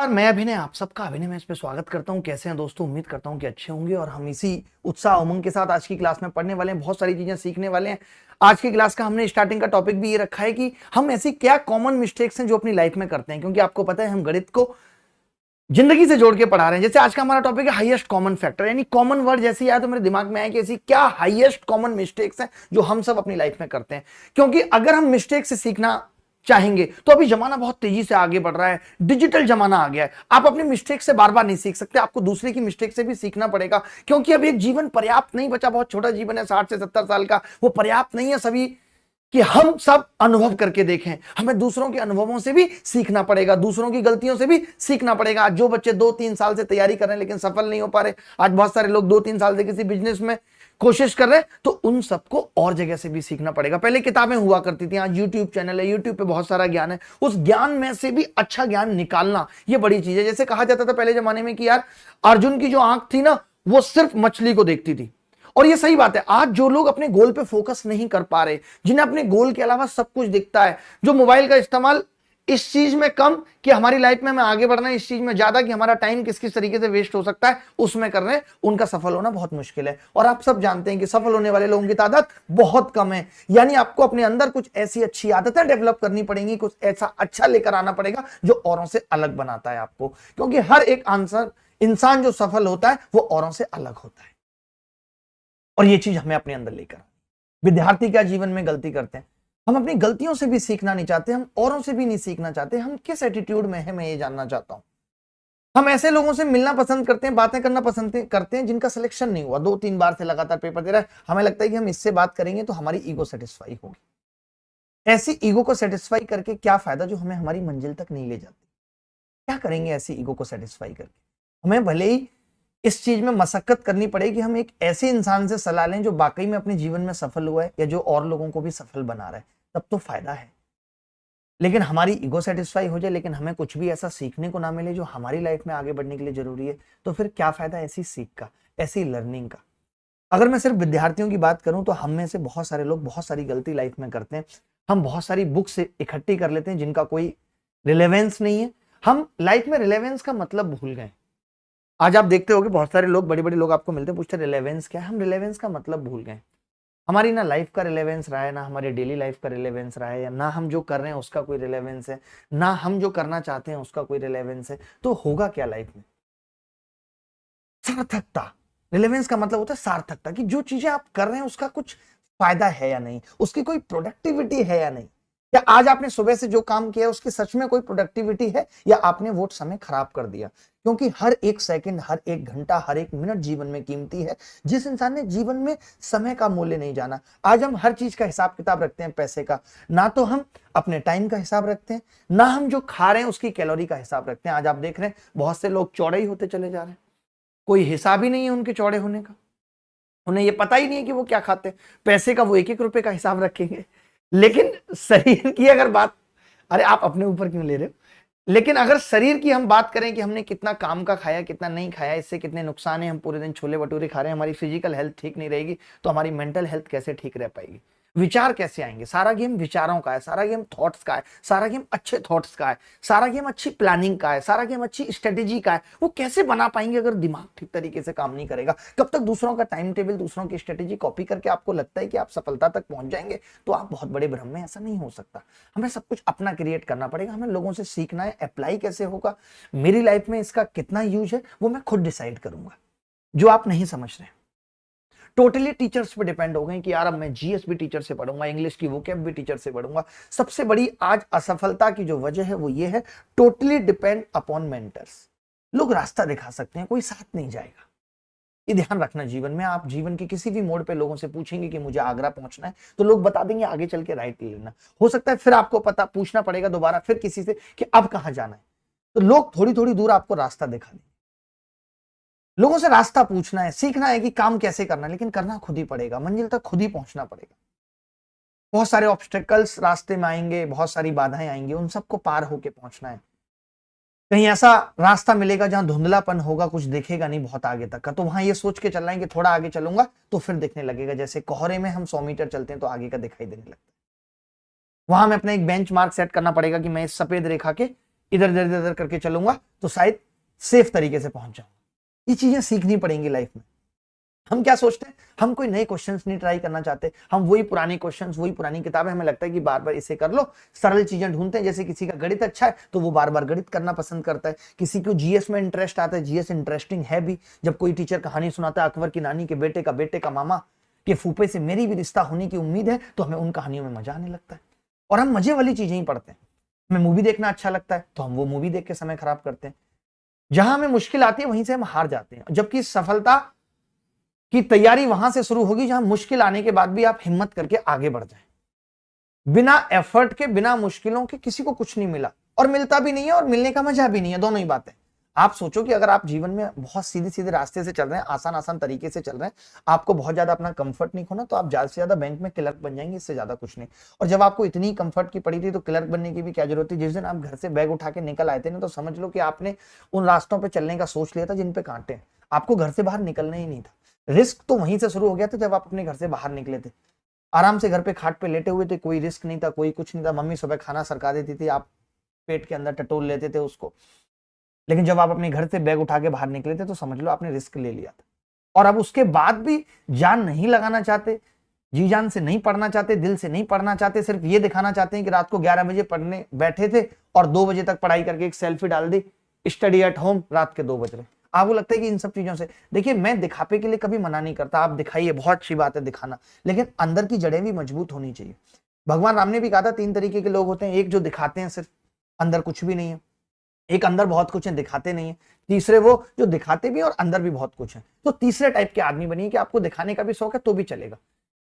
मैं अभिनय आप सबका अभिनय में इस पे स्वागत करता हूं। कैसे हैं दोस्तों? उम्मीद करता हूं कि अच्छे होंगे और हम इसी उत्साह उमंग के साथ आज की क्लास में पढ़ने वाले हैं, बहुत सारी चीजें सीखने वाले हैं। आज की क्लास का हमने स्टार्टिंग का टॉपिक भी ये रखा है कि हम ऐसी क्या कॉमन मिस्टेक्स हैं जो अपनी लाइफ में करते हैं, क्योंकि आपको पता है हम गणित को जिंदगी से जोड़ के पढ़ा रहे हैं। जैसे आज का हमारा टॉपिक है हाईएस्ट कॉमन फैक्टर, यानी कॉमन वर्ड जैसे आया तो मेरे दिमाग में आया कि ऐसी क्या हाईएस्ट कॉमन मिस्टेक्स हैं जो हम सब अपनी लाइफ में करते हैं। क्योंकि अगर हम मिस्टेक से सीखना चाहेंगे तो अभी जमाना बहुत तेजी से आगे बढ़ रहा है, डिजिटल जमाना आ गया है। आप अपनी मिस्टेक से बार बार नहीं सीख सकते, आपको दूसरे की मिस्टेक से भी सीखना पड़ेगा, क्योंकि अभी एक जीवन पर्याप्त नहीं बचा, बहुत छोटा जीवन है 60 से 70 साल का, वो पर्याप्त नहीं है सभी कि हम सब अनुभव करके देखें। हमें दूसरों के अनुभवों से भी सीखना पड़ेगा, दूसरों की गलतियों से भी सीखना पड़ेगा। आज जो बच्चे 2-3 साल से तैयारी कर रहे हैं लेकिन सफल नहीं हो पा रहे, आज बहुत सारे लोग 2-3 साल से किसी बिजनेस में कोशिश कर रहे हैं, तो उन सबको और जगह से भी सीखना पड़ेगा। पहले किताबें हुआ करती थी, आज यूट्यूब चैनल है, यूट्यूब पे बहुत सारा ज्ञान है, उस ज्ञान में से भी अच्छा ज्ञान निकालना ये बड़ी चीज है। जैसे कहा जाता था पहले जमाने में कि यार अर्जुन की जो आंख थी ना वो सिर्फ मछली को देखती थी, और ये सही बात है। आज जो लोग अपने गोल पे फोकस नहीं कर पा रहे, जिन्हें अपने गोल के अलावा सब कुछ दिखता है, जो मोबाइल का इस्तेमाल इस चीज में कम कि हमारी लाइफ में हमें आगे बढ़ना है, इस चीज में ज्यादा कि हमारा टाइम किस किस तरीके से वेस्ट हो सकता है उसमें कर रहे हैं, उनका सफल होना बहुत मुश्किल है। और आप सब जानते हैं कि सफल होने वाले लोगों की तादाद बहुत कम है। यानी आपको अपने अंदर कुछ ऐसी अच्छी आदतें डेवलप करनी पड़ेंगी, कुछ ऐसा अच्छा लेकर आना पड़ेगा जो औरों से अलग बनाता है आपको, क्योंकि हर एक आंसर इंसान जो सफल होता है वो औरों से अलग होता है, और ये चीज हमें अपने अंदर लेकर। विद्यार्थी क्या जीवन में गलती करते हैं, हम अपनी गलतियों से भी सीखना नहीं चाहते, हम औरों से भी नहीं सीखना चाहते। हम किस एटीट्यूड में है मैं ये जानना चाहता हूं। हम ऐसे लोगों से मिलना पसंद करते हैं, बातें करना पसंद करते हैं जिनका सिलेक्शन नहीं हुआ, 2-3 बार से लगातार पेपर दे रहा है। हमें लगता है कि हम इससे बात करेंगे तो हमारी ईगो सेटिस्फाई होगी। ऐसी ईगो को सेटिस्फाई करके क्या फायदा जो हमें हमारी मंजिल तक नहीं ले जाती। क्या करेंगे ऐसी ईगो को सेटिस्फाई करके? हमें भले ही इस चीज में मशक्कत करनी पड़ेगी, हम एक ऐसे इंसान से सलाह लें जो वाकई में अपने जीवन में सफल हुआ है या जो और लोगों को भी सफल बना रहा है, तब तो फायदा है। लेकिन हमारी ईगो सेटिस्फाई हो जाए लेकिन हमें कुछ भी ऐसा सीखने को ना मिले जो हमारी लाइफ में आगे बढ़ने के लिए जरूरी है, तो फिर क्या फायदा ऐसी सीख का, ऐसी लर्निंग का। अगर मैं सिर्फ विद्यार्थियों की बात करूं तो हम में से बहुत सारे लोग बहुत सारी गलती लाइफ में करते हैं। हम बहुत सारी बुक्स इकट्ठी कर लेते हैं जिनका कोई रिलेवेंस नहीं है। हम लाइफ में रिलेवेंस का मतलब भूल गए। आज आप देखते होंगे बहुत सारे लोग, बड़े बड़े लोग आपको मिलते हैं, पूछते हैं रिलेवेंस क्या है। हम रिलेवेंस का मतलब भूल गए। हमारी ना लाइफ का रिलेवेंस रहा है, ना हमारी डेली लाइफ का रिलेवेंस रहा है, या ना हम जो कर रहे हैं उसका कोई रिलेवेंस है, ना हम जो करना चाहते हैं उसका कोई रिलेवेंस है। तो होगा क्या लाइफ में? सार्थकता। रिलेवेंस का मतलब होता है सार्थकता, कि जो चीजें आप कर रहे हैं उसका कुछ फायदा है या नहीं, उसकी कोई प्रोडक्टिविटी है या नहीं। या आज आपने सुबह से जो काम किया उसकी सच में कोई प्रोडक्टिविटी है, या आपने वो समय खराब कर दिया। क्योंकि हर एक सेकंड, हर एक घंटा, हर एक मिनट जीवन में कीमती है। जिस इंसान ने जीवन में समय का मूल्य नहीं जाना, आज हम हर चीज का हिसाब किताब रखते हैं पैसे का, ना तो हम अपने टाइम का हिसाब रखते हैं, ना हम जो खा रहे हैं उसकी कैलोरी का हिसाब रखते हैं। आज आप देख रहे हैं बहुत से लोग चौड़े ही होते चले जा रहे हैं, कोई हिसाब ही नहीं है उनके चौड़े होने का। उन्हें ये पता ही नहीं है कि वो क्या खाते हैं। पैसे का वो 1-1 रुपए का हिसाब रखेंगे, लेकिन शरीर की अगर बात, अरे आप अपने ऊपर क्यों ले रहे हो? लेकिन अगर शरीर की हम बात करें कि हमने कितना काम का खाया, कितना नहीं खाया, इससे कितने नुकसान है, हम पूरे दिन छोले भटूरे खा रहे हैं, हमारी फिजिकल हेल्थ ठीक नहीं रहेगी, तो हमारी मेंटल हेल्थ कैसे ठीक रह पाएगी? विचार कैसे आएंगे? सारा गेम विचारों का है, सारा गेम थॉट्स का है, सारा गेम अच्छे थॉट्स का है, सारा गेम अच्छी प्लानिंग का है, सारा गेम अच्छी स्ट्रेटेजी का है। वो कैसे बना पाएंगे अगर दिमाग ठीक तरीके से काम नहीं करेगा? कब तक दूसरों का टाइम टेबल, दूसरों की स्ट्रेटेजी कॉपी करके आपको लगता है कि आप सफलता तक पहुंच जाएंगे, तो आप बहुत बड़े भ्रम में। ऐसा नहीं हो सकता। हमें सब कुछ अपना क्रिएट करना पड़ेगा, हमें लोगों से सीखना है। अप्लाई कैसे होगा, मेरी लाइफ में इसका कितना यूज है, वो मैं खुद डिसाइड करूंगा। जो आप नहीं समझ रहे, टोटली टीचर्स पे डिपेंड हो गए कि यार अब मैं जीएस भी टीचर से पढ़ूंगा, इंग्लिश की वोकैब भी टीचर से पढ़ूंगा। सबसे बड़ी आज असफलता की जो वजह है वो ये है, टोटली डिपेंड अपॉन मेंटर्स। लोग रास्ता दिखा सकते हैं, कोई साथ नहीं जाएगा। ये ध्यान रखना। जीवन में आप जीवन के किसी भी मोड़ पे लोगों से पूछेंगे कि मुझे आगरा पहुंचना है, तो लोग बता देंगे आगे चल के राइट ले लेना। हो सकता है फिर आपको पता पूछना पड़ेगा दोबारा फिर किसी से कि अब कहां जाना है, तो लोग थोड़ी थोड़ी दूर आपको रास्ता दिखा देंगे। लोगों से रास्ता पूछना है, सीखना है कि काम कैसे करना है, लेकिन करना खुद ही पड़ेगा, मंजिल तक खुद ही पहुंचना पड़ेगा। बहुत सारे ऑब्स्टेकल्स रास्ते में आएंगे, बहुत सारी बाधाएं आएंगी, उन सबको पार होके पहुंचना है। कहीं ऐसा रास्ता मिलेगा जहां धुंधलापन होगा, कुछ दिखेगा नहीं बहुत आगे तक का, तो वहां ये सोच के चलना है कि थोड़ा आगे चलूंगा तो फिर दिखने लगेगा। जैसे कोहरे में हम 100 मीटर चलते हैं तो आगे का दिखाई देने लगता है। वहां में अपना एक बेंच मार्क सेट करना पड़ेगा कि मैं इस सफेद रेखा के इधर इधर इधर करके चलूंगा तो शायद सेफ तरीके से पहुंच जाऊंगा। ये चीजें सीखनी पड़ेंगी लाइफ में। हम क्या सोचते हैं, हम कोई नए क्वेश्चंस नहीं ट्राई करना चाहते, हम वही पुराने क्वेश्चंस, वही पुरानी किताबें, हमें लगता है कि बार बार इसे कर लो, सरल चीजें ढूंढते हैं। जैसे किसी का गणित अच्छा है तो वो बार बार गणित करना पसंद करता है, किसी को जीएस में इंटरेस्ट आता है, जीएस इंटरेस्टिंग है भी। जब कोई टीचर कहानी सुनाता है अकबर की नानी के बेटे का मामा के फूफे से मेरी भी रिश्ता होने की उम्मीद है, तो हमें उन कहानियों में मजा आने लगता है और हम मजे वाली चीजें ही पढ़ते हैं। हमें मूवी देखना अच्छा लगता है तो हम वो मूवी देख के समय खराब करते हैं। जहां हमें मुश्किल आती है वहीं से हम हार जाते हैं, जबकि सफलता की तैयारी वहां से शुरू होगी जहां मुश्किल आने के बाद भी आप हिम्मत करके आगे बढ़ जाएं। बिना एफर्ट के, बिना मुश्किलों के किसी को कुछ नहीं मिला और मिलता भी नहीं है और मिलने का मजा भी नहीं है, दोनों ही बातें। आप सोचो कि अगर आप जीवन में बहुत सीधे सीधे रास्ते से चल रहे हैं, आसान आसान तरीके से चल रहे हैं, आपको बहुत ज्यादा अपना कंफर्ट नहीं खोना, तो आप ज्यादा से ज्यादा बैंक में क्लर्क बन जाएंगे, इससे ज्यादा कुछ नहीं। और जब आपको इतनी कंफर्ट की पड़ी थी तो क्लर्क बनने की भी क्या जरूरत थी। जिस दिन आप घर से बैग उठा के निकल आए थे ना, तो समझ लो कि आपने उन रास्तों पर चलने का सोच लिया था जिन पे कांटे हैं, आपको घर से बाहर निकलना ही नहीं था। रिस्क तो वहीं से शुरू हो गया था जब आप अपने घर से बाहर निकले थे। आराम से घर पे खाट पे लेटे हुए थे, कोई रिस्क नहीं था, कोई कुछ नहीं था। मम्मी सुबह खाना सरका देती थी, आप पेट के अंदर टटोल लेते थे उसको। लेकिन जब आप अपने घर से बैग उठा के बाहर निकले थे तो समझ लो आपने रिस्क ले लिया था। और अब उसके बाद भी जान नहीं लगाना चाहते, जी जान से नहीं पढ़ना चाहते, दिल से नहीं पढ़ना चाहते, सिर्फ ये दिखाना चाहते हैं कि रात को 11 बजे पढ़ने बैठे थे और 2 बजे तक पढ़ाई करके एक सेल्फी डाल दी, स्टडी एट होम, रात के 2 बज रहे। आपको लगता है कि इन सब चीजों से, देखिए मैं दिखापे के लिए कभी मना नहीं करता, आप दिखाइए, बहुत अच्छी बात है दिखाना, लेकिन अंदर की जड़ें भी मजबूत होनी चाहिए। भगवान राम ने भी कहा था 3 तरीके के लोग होते हैं, एक जो दिखाते हैं सिर्फ, अंदर कुछ भी नहीं है, एक अंदर बहुत कुछ है दिखाते नहीं है, तीसरे वो जो दिखाते भी और अंदर भी बहुत कुछ है। तो तीसरे टाइप के आदमी बनिए कि आपको दिखाने का भी शौक है तो भी चलेगा,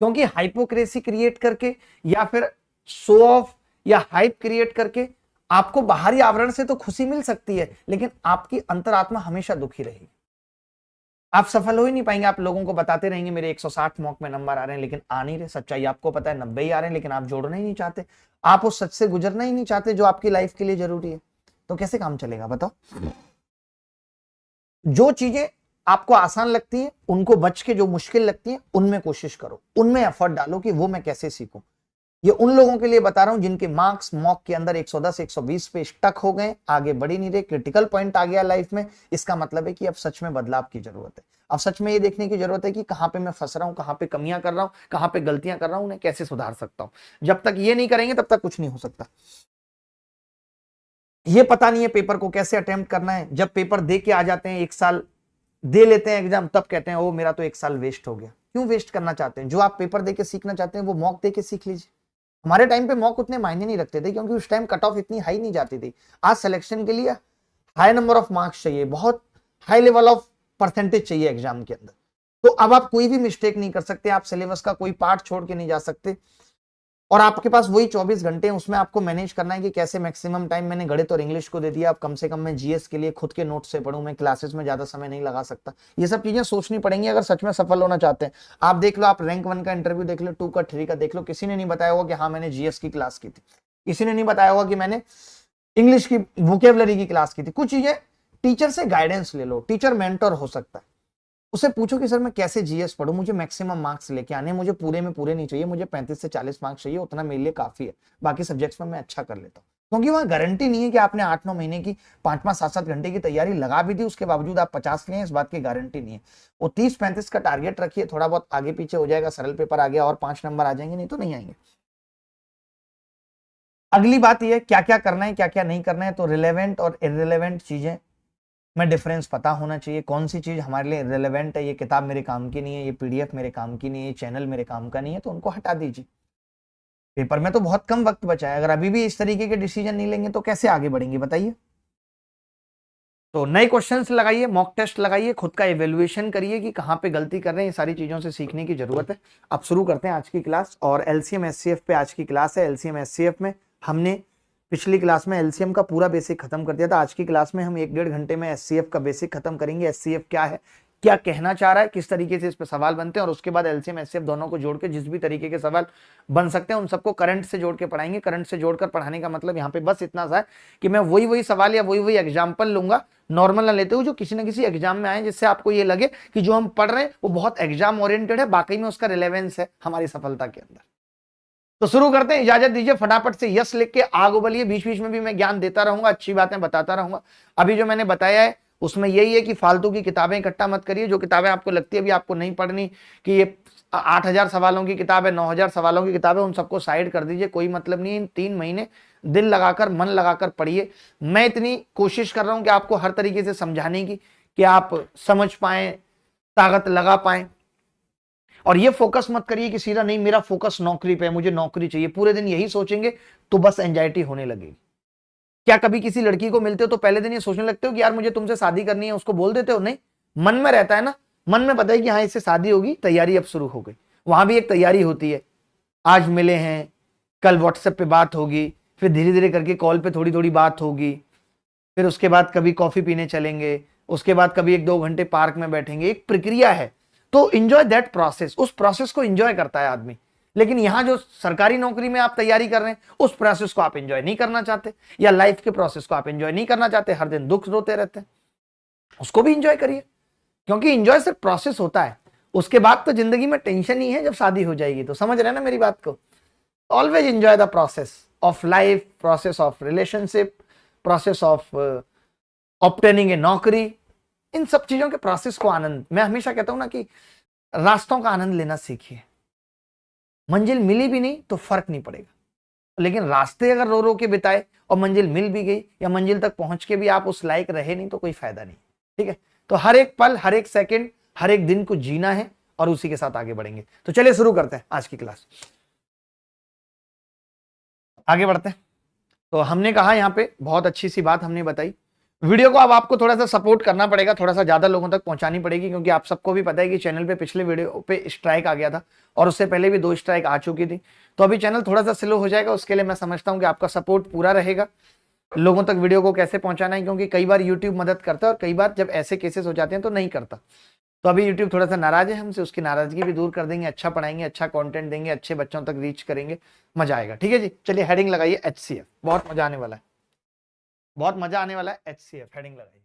क्योंकि हाइपोक्रेसी क्रिएट करके या फिर शो ऑफ या हाइप क्रिएट करके आपको बाहरी आवरण से तो खुशी मिल सकती है, लेकिन आपकी अंतरात्मा हमेशा दुखी रहेगी। आप सफल हो ही नहीं पाएंगे। आप लोगों को बताते रहेंगे मेरे 160 मॉक में नंबर आ रहे हैं, लेकिन आ नहीं रहे। सच्चाई आपको पता है 90 ही आ रहे हैं, लेकिन आप जोड़ना ही नहीं चाहते, आप उस सच से गुजरना ही नहीं चाहते जो आपकी लाइफ के लिए जरूरी है। तो कैसे काम चलेगा बताओ। जो चीजें आपको आसान लगती है उनको बच के, जो मुश्किल लगती है उनमें कोशिश करो, उनमें एफर्ट डालो कि वो मैं कैसे सीखूं। ये उन लोगों के लिए बता रहा हूं जिनके मार्क्स मॉक के अंदर 110 120 पे स्टक हो गए, आगे बढ़ ही नहीं रहे, क्रिटिकल पॉइंट आ गया लाइफ में। इसका मतलब है कि अब सच में बदलाव की जरूरत है। अब सच में ये देखने की जरूरत है कि कहां पे मैं फंस रहा हूं, कहां पे कमियां कर रहा हूं, कहां पे गलतियां कर रहा हूं, उन्हें कैसे सुधार सकता हूं। जब तक ये नहीं करेंगे तब तक कुछ नहीं हो सकता। ये पता नहीं है पेपर को कैसे अटेम्प्ट करना है, जब पेपर दे के आ जाते हैं, 1 साल दे लेते हैं एग्जाम, तब कहते हैं ओ मेरा तो 1 साल वेस्ट हो गया। क्यों वेस्ट करना चाहते हैं? जो आप पेपर देके सीखना चाहते हैं वो मॉक देके सीख लीजिए। हमारे टाइम पे मॉक उतने मायने नहीं रखते थे, क्योंकि उस टाइम कट ऑफ इतनी हाई नहीं जाती थी। आज सिलेक्शन के लिए हाई नंबर ऑफ मार्क्स चाहिए, बहुत हाई लेवल ऑफ परसेंटेज चाहिए एग्जाम के अंदर। तो अब आप कोई भी मिस्टेक नहीं कर सकते, आप सिलेबस का कोई पार्ट छोड़ के नहीं जा सकते, और आपके पास वही 24 घंटे हैं, उसमें आपको मैनेज करना है कि कैसे मैक्सिमम टाइम। मैंने गणित और इंग्लिश को दे दिया, अब कम से कम मैं जीएस के लिए खुद के नोट से पढूं, मैं क्लासेस में ज्यादा समय नहीं लगा सकता। ये सब चीजें सोचनी पड़ेंगी अगर सच में सफल होना चाहते हैं। आप देख लो, आप रैंक 1 का इंटरव्यू देख लो, 2 का 3 का देख लो, किसी ने नहीं बताया होगा कि हाँ मैंने जीएस की क्लास की थी, किसी ने नहीं बताया होगा कि मैंने इंग्लिश की वोकेबलरी की क्लास की थी। कुछ चीजें टीचर से गाइडेंस ले लो, टीचर मेंटर हो सकता है, उसे पूछो कि सर मैं कैसे जीएस पढूं, मुझे मैक्सिमम मार्क्स लेके आने, मुझे पूरे में पूरे नहीं चाहिए, मुझे 35 से 40 मार्क्स चाहिए, उतना मेरे लिए काफी है, बाकी सब्जेक्ट्स में मैं अच्छा कर लेता हूँ। क्योंकि वहां गारंटी नहीं है कि आपने 8-9 महीने की 5-5 7-7 घंटे की तैयारी लगा भी दी, उसके बावजूद आप 50 लिए, इस बात की गारंटी नहीं है। वो 30-35 का टारगेट रखिए, थोड़ा बहुत आगे पीछे हो जाएगा, सरल पेपर आ गया और 5 नंबर आ जाएंगे, नहीं तो नहीं आएंगे। अगली बात यह क्या क्या करना है, क्या क्या नहीं करना है। तो रिलेवेंट और इररिलेवेंट चीजें में डिफरेंस पता होना चाहिए। कौन सी चीज हमारे लिए रिलेवेंट है, ये किताब मेरे काम की नहीं है, ये पीडीएफ मेरे काम की नहीं है, ये चैनल मेरे काम का नहीं है, तो उनको हटा दीजिए। पेपर में तो बहुत कम वक्त बचा है, अगर अभी भी इस तरीके के डिसीजन नहीं लेंगे तो कैसे आगे बढ़ेंगे बताइए। तो नए क्वेश्चंस लगाइए, मॉक टेस्ट लगाइए, खुद का इवेल्युएशन करिए कि कहाँ पे गलती कर रहे हैं। ये सारी चीजों से सीखने की जरूरत है। अब शुरू करते हैं आज की क्लास, और एलसीएम एचसीएफ पे आज की क्लास है। एलसीएम एचसीएफ में हमने पिछली क्लास में एलसीएम का पूरा बेसिक खत्म कर दिया था। आज की क्लास में हम 1-1.5 घंटे में एचसीएफ का बेसिक खत्म करेंगे। एचसीएफ क्या है, क्या कहना चाह रहा है, किस तरीके से इस पे सवाल बनते हैं, और उसके बाद एलसीएम एचसीएफ दोनों को जोड़ के जिस भी तरीके के सवाल बन सकते हैं उन सबको करंट से जोड़ के पढ़ाएंगे। करंट से जोड़कर पढ़ाने का मतलब यहाँ पे बस इतना सा है कि मैं वही सवाल या वही एग्जाम्पल लूंगा, नॉर्मल ना लेते हुए, जो किसी ना किसी एग्जाम में आए, जिससे आपको ये लगे कि जो हम पढ़ रहे हैं वो बहुत एग्जाम ओरिएंटेड है, बाकी में उसका रिलेवेंस है हमारी सफलता के अंदर। तो शुरू करते हैं, इजाजत दीजिए फटाफट से यस लिख के आग उबलिए। बीच बीच में भी मैं ज्ञान देता रहूंगा, अच्छी बातें बताता रहूंगा। अभी जो मैंने बताया है उसमें यही है कि फालतू की किताबें इकट्ठा मत करिए। जो किताबें आपको लगती है अभी आपको नहीं पढ़नी, कि ये 8,000 सवालों की किताब है, 9,000 सवालों की किताब है, उन सबको साइड कर दीजिए, कोई मतलब नहीं है। इन 3 महीने दिल लगाकर मन लगाकर पढ़िए। मैं इतनी कोशिश कर रहा हूं कि आपको हर तरीके से समझाने की, कि आप समझ पाए, ताकत लगा पाए। और ये फोकस मत करिए कि सीधा नहीं मेरा फोकस नौकरी पे है, मुझे नौकरी चाहिए, पूरे दिन यही सोचेंगे तो बस एंजाइटी होने लगेगी। क्या कभी किसी लड़की को मिलते हो तो पहले दिन ये सोचने लगते हो कि यार मुझे तुमसे शादी करनी है, उसको बोल देते हो? नहीं, मन में रहता है ना, मन में पता है कि हाँ इससे शादी होगी, तैयारी अब शुरू हो गई। वहां भी एक तैयारी होती है, आज मिले हैं, कल व्हाट्सएप पे बात होगी, फिर धीरे धीरे करके कॉल पे थोड़ी थोड़ी बात होगी, फिर उसके बाद कभी कॉफी पीने चलेंगे, उसके बाद कभी 1-2 घंटे पार्क में बैठेंगे। एक प्रक्रिया है, तो इंजॉय दैट प्रोसेस। उस प्रोसेस को इंजॉय करता है आदमी। लेकिन यहां जो सरकारी नौकरी में आप तैयारी कर रहे हैं, उस प्रोसेस को आप एंजॉय नहीं करना चाहते, या लाइफ के प्रोसेस को आप एंजॉय नहीं करना चाहते, हर दिन दुख रोते रहते हैं, उसको भी इंजॉय करिए। क्योंकि इंजॉय सिर्फ प्रोसेस होता है, उसके बाद तो जिंदगी में टेंशन ही है जब शादी हो जाएगी। तो समझ रहे हैं ना मेरी बात को? Always enjoy the process of life, process of relationship, process of obtaining a नौकरी। इन सब चीजों के प्रोसेस को आनंद, मैं हमेशा कहता हूं ना कि रास्तों का आनंद लेना सीखिए। मंजिल मिली भी नहीं तो फर्क नहीं पड़ेगा, लेकिन रास्ते अगर रो रो के बिताए और मंजिल मिल भी गई, या मंजिल तक पहुंच के भी आप उस लायक रहे नहीं, तो कोई फायदा नहीं। ठीक है, तो हर एक पल, हर एक सेकंड, हर एक दिन को जीना है और उसी के साथ आगे बढ़ेंगे। तो चलिए शुरू करते हैं आज की क्लास, आगे बढ़ते हैं। तो हमने कहा यहाँ पे बहुत अच्छी सी बात हमने बताई, वीडियो को अब आपको थोड़ा सा सपोर्ट करना पड़ेगा, थोड़ा सा ज्यादा लोगों तक पहुंचानी पड़ेगी, क्योंकि आप सबको भी पता है कि चैनल पे पिछले वीडियो पे स्ट्राइक आ गया था और उससे पहले भी 2 स्ट्राइक आ चुकी थी। तो अभी चैनल थोड़ा सा स्लो हो जाएगा, उसके लिए मैं समझता हूँ कि आपका सपोर्ट पूरा रहेगा। लोगों तक वीडियो को कैसे पहुंचाना है, क्योंकि कई बार यूट्यूब मदद करता है और कई बार जब ऐसे केसेस हो जाते हैं तो नहीं करता। तो अभी यूट्यूब थोड़ा सा नाराज है हमसे, उसकी नाराजगी भी दूर कर देंगे, अच्छा पढ़ाएंगे, अच्छा कंटेंट देंगे, अच्छे बच्चों तक रीच करेंगे, मजा आएगा। ठीक है जी, चलिए हेडिंग लगाइए HCF, बहुत मजा आने वाला है, बहुत मजा आने वाला है। HCF हेडिंग लगाइए।